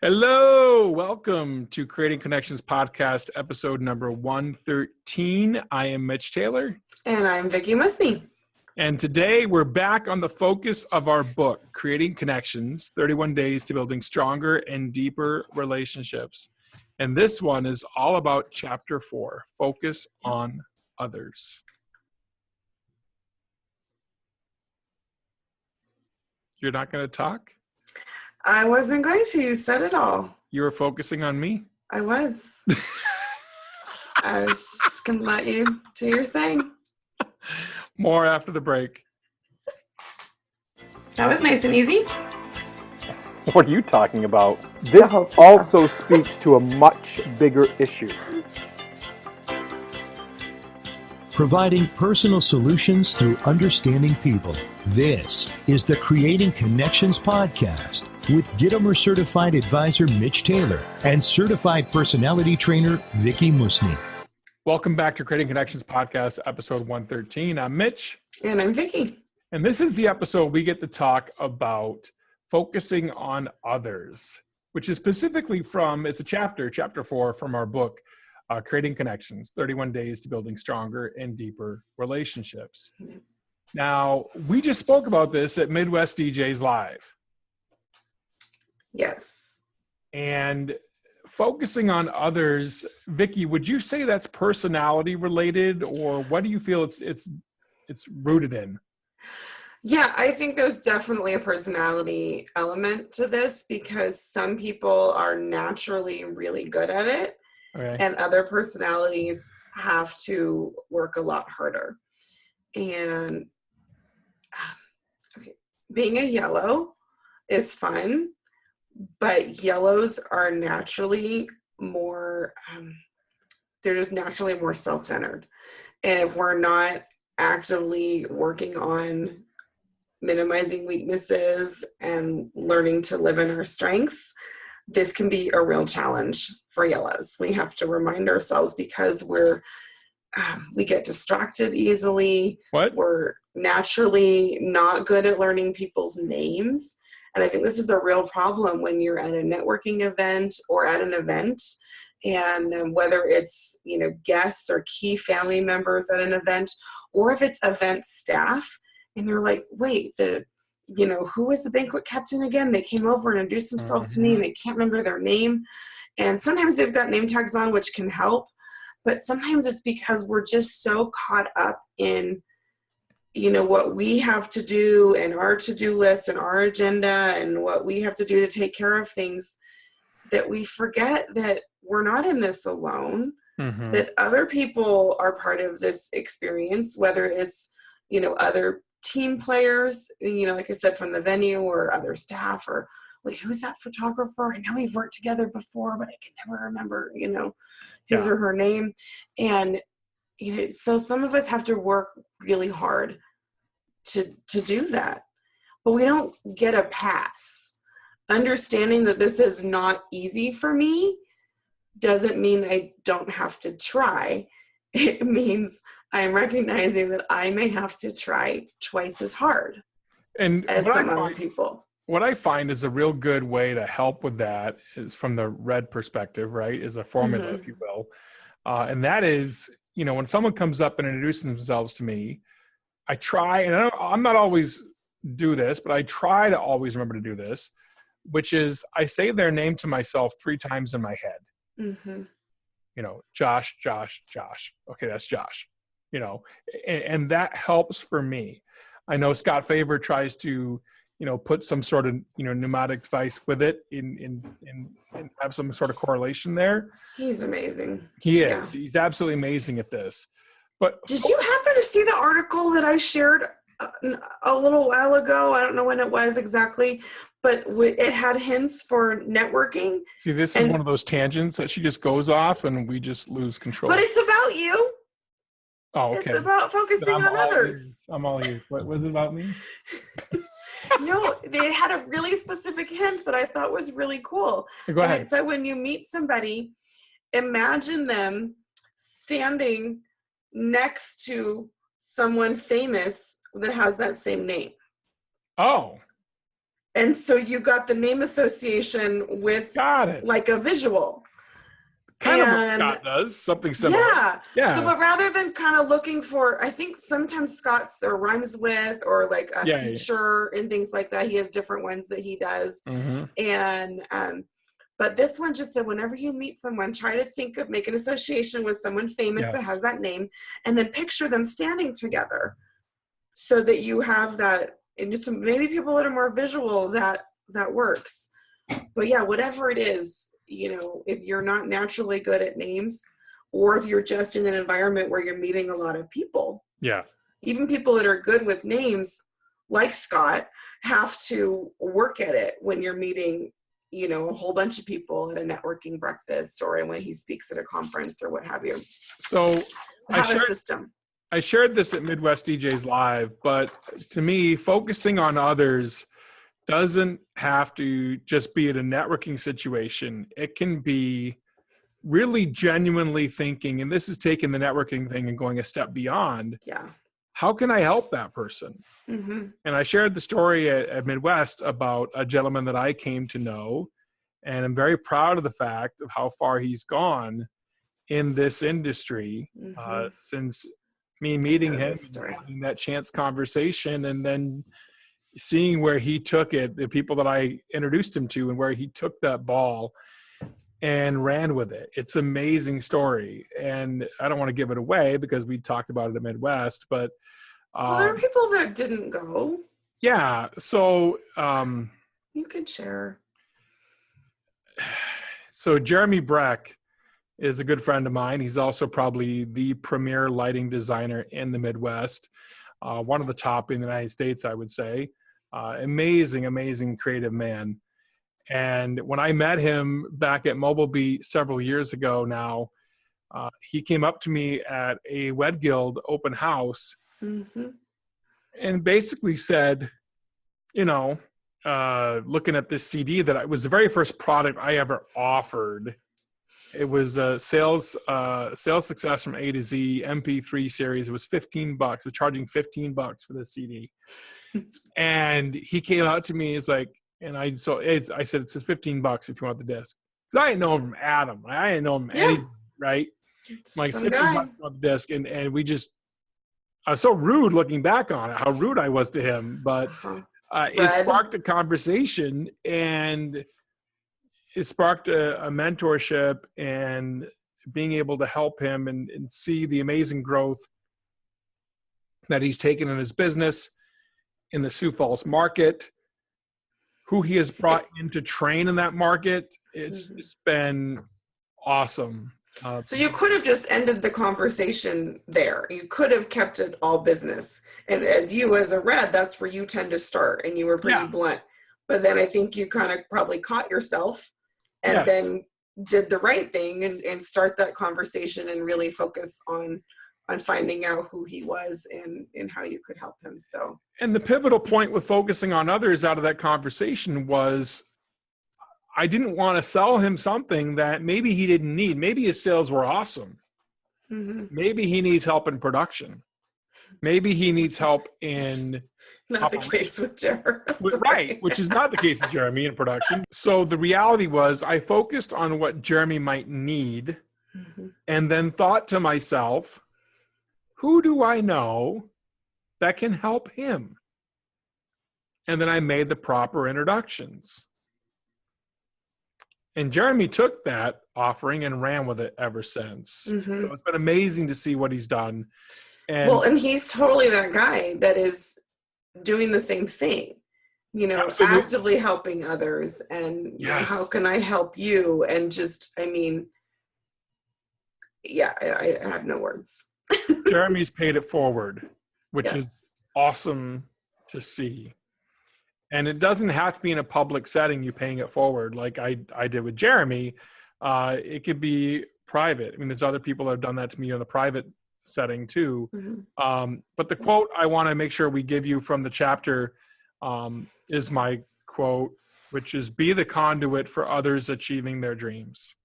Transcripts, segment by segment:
Hello, welcome to Creating Connections Podcast, episode number 113. I am Mitch Taylor. And I'm Vicki Musney. And today we're back on the focus of our book, Creating Connections, 31 Days to Building Stronger and Deeper Relationships. And this one is all about Chapter 4, Focus on Others. You're not going to talk? I wasn't going to. You said it all. You were focusing on me? I was. I was just going to let you do your thing. More after the break. That was nice and easy. What are you talking about? This also speaks to a much bigger issue. Providing personal solutions through understanding people. This is the Creating Connections Podcast with Gitomer Certified Advisor Mitch Taylor and Certified Personality Trainer Vicki Musney. Welcome back to Creating Connections Podcast, episode 113. I'm Mitch. And I'm Vicki. And this is the episode we get to talk about focusing on others, which is specifically it's a chapter 4 from our book, Creating Connections, 31 Days to Building Stronger and Deeper Relationships. Now, we just spoke about this at Midwest DJs Live. Yes. And focusing on others, Vicki, would you say that's personality related, or what do you feel it's rooted in? Yeah, I think there's definitely a personality element to this because some people are naturally really good at it. Okay. And other personalities have to work a lot harder. And being a yellow is fun, but yellows are naturally more, they're just naturally more self-centered. And if we're not actively working on minimizing weaknesses and learning to live in our strengths, this can be a real challenge for yellows. We have to remind ourselves because we get distracted easily. What? We're naturally not good at learning people's names. And I think this is a real problem when you're at a networking event or at an event. And whether it's, guests or key family members at an event, or if it's event staff, and you're like, wait, who was the banquet captain again? They came over and introduced themselves to me and they can't remember their name. And sometimes they've got name tags on, which can help. But sometimes it's because we're just so caught up in, what we have to do and our to-do list and our agenda and what we have to do to take care of things that we forget that we're not in this alone, that other people are part of this experience, whether it's, other team players, like I said, from the venue or other staff or like, who's that photographer? I know we've worked together before, but I can never remember, his or her name. And, so some of us have to work really hard to do that, but we don't get a pass. Understanding that this is not easy for me doesn't mean I don't have to try. It means I'm recognizing that I may have to try twice as hard as some other people. What I find is a real good way to help with that is from the red perspective, right? Is a formula, if you will. And that is, when someone comes up and introduces themselves to me, I try, and I'm not always do this, but I try to always remember to do this, which is I say their name to myself 3 times in my head. Josh, Josh, Josh. Okay, that's Josh. And that helps for me. I know Scott Favor tries to, put some sort of, pneumatic device with it and have some sort of correlation there. He's amazing. He is. Yeah. He's absolutely amazing at this. But did you happen to see the article that I shared a little while ago? I don't know when it was exactly, but it had hints for networking. See, this is one of those tangents that she just goes off and we just lose control. But it's about you. Oh, okay. It's about focusing on others. I'm all ears. What was it about me? No, they had a really specific hint that I thought was really cool. Go ahead. It said when you meet somebody, imagine them standing next to someone famous that has that same name. Oh. And so you got the name association with Got it. like a visual. Kind of what Scott does, something similar. Yeah. So, but rather than kind of looking for, I think sometimes Scott's there rhymes with, or like a feature and things like that. He has different ones that he does. Mm-hmm. And, but this one just said, whenever you meet someone, try to make an association with someone famous that has that name, and then picture them standing together so that you have that. And just maybe people that are more visual, that works. But yeah, whatever it is, you know, if you're not naturally good at names, or if you're just in an environment where you're meeting a lot of people. Yeah. Even people that are good with names, like Scott, have to work at it when you're meeting, you know, a whole bunch of people at a networking breakfast, or when he speaks at a conference or what have you. So have a system. I shared this at Midwest DJs Live, but to me, focusing on others doesn't have to just be in a networking situation. It can be really genuinely thinking, and this is taking the networking thing and going a step beyond. Yeah. How can I help that person? Mm-hmm. And I shared the story at Midwest about a gentleman that I came to know, and I'm very proud of the fact of how far he's gone in this industry since me meeting him and having that chance conversation, and then seeing where he took it, the people that I introduced him to, and where he took that ball and ran with it. It's an amazing story. And I don't want to give it away because we talked about it at Midwest, but well, there are people that didn't go. Yeah. So you could share. So Jeremy Breck is a good friend of mine. He's also probably the premier lighting designer in the Midwest, one of the top in the United States, I would say. Amazing creative man. And when I met him back at Mobile Beat several years ago now, he came up to me at a Wed Guild open house and basically said, you know, looking at this CD that was the very first product I ever offered. It was a sales success from A to Z MP3 series. It was $15. We're charging $15 for this CD. And he came out to me. He's like, and I said, it's $15 if you want the disc. Because I didn't know him from Adam. I didn't know him any, right? Like $15 on the disc. And we just, I was so rude looking back on it, how rude I was to him. But it sparked a conversation, and it sparked a mentorship, and being able to help him and see the amazing growth that he's taken in his business, in the Sioux Falls market, who he has brought in to train in that market. It's been awesome. So you could have just ended the conversation there. You could have kept it all business. And as a Red, that's where you tend to start, and you were pretty blunt. But then I think you kind of probably caught yourself and then did the right thing and start that conversation and really focus on finding out who he was and how you could help him. So, and the pivotal point with focusing on others out of that conversation was, I didn't want to sell him something that maybe he didn't need. Maybe his sales were awesome. Maybe he needs help in production. Maybe he needs help in not the case with Jeremy. Right, which is not the case with Jeremy in production. So the reality was, I focused on what Jeremy might need, and then thought to myself, who do I know that can help him? And then I made the proper introductions. And Jeremy took that offering and ran with it ever since. So it's been amazing to see what he's done. And he's totally that guy that is doing the same thing, you know, actively helping others. And you know, how can I help you? And just, I mean, I have no words. Jeremy's paid it forward, which is awesome to see. And it doesn't have to be in a public setting, you paying it forward like I did with Jeremy. It could be private. I mean, there's other people that have done that to me in the private setting too. But the quote I want to make sure we give you from the chapter is my quote, which is, be the conduit for others achieving their dreams.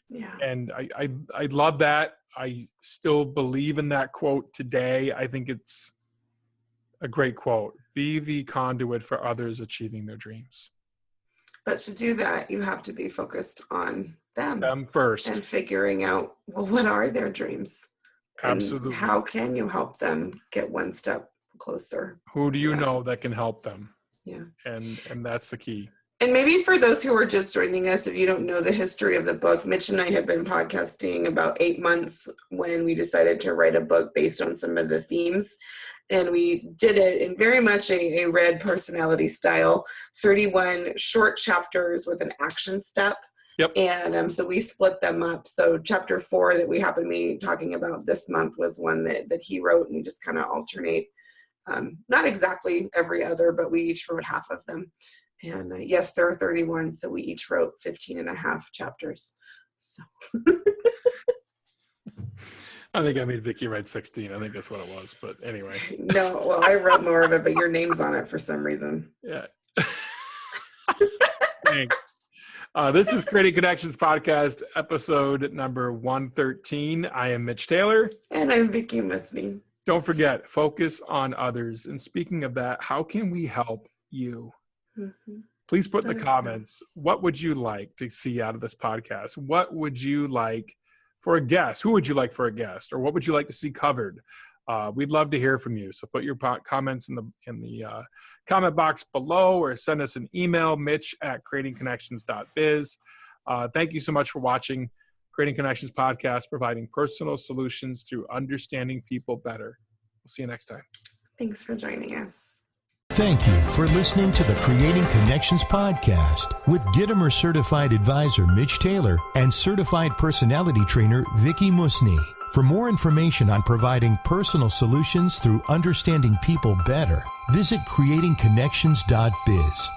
Yeah. And I love that. I still believe in that quote today. I think it's a great quote. Be the conduit for others achieving their dreams. But to do that, you have to be focused on them First. and figuring out, well, what are their dreams? Absolutely. And how can you help them get one step closer? Who do you know that can help them? Yeah. And that's the key. And maybe for those who are just joining us, if you don't know the history of the book, Mitch and I have been podcasting about 8 months when we decided to write a book based on some of the themes. And we did it in very much a red personality style, 31 short chapters with an action step. Yep. And so we split them up. So chapter 4 that we happen to be talking about this month was one that he wrote, and we just kind of alternate, not exactly every other, but we each wrote half of them. And yes, there are 31, so we each wrote 15 and a half chapters. So I think I made Vicky write 16. I think that's what it was. But anyway. No, well, I wrote more of it, but your name's on it for some reason. Yeah. Thanks. This is Creating Connections Podcast, episode number 113. I am Mitch Taylor. And I'm Vicky Musney. Don't forget, focus on others. And speaking of that, how can we help you? Mm-hmm. Please put in the comments, what would you like to see out of this podcast? What would you like for a guest? Who would you like for a guest? Or what would you like to see covered? We'd love to hear from you. So put your comments in the comment box below, or send us an email, mitch@creatingconnections.biz. Thank you so much for watching Creating Connections Podcast, providing personal solutions through understanding people better. We'll see you next time. Thanks for joining us. Thank you for listening to the Creating Connections Podcast with Gittimer Certified Advisor Mitch Taylor and Certified Personality Trainer Vicky Musney. For more information on providing personal solutions through understanding people better, visit creatingconnections.biz.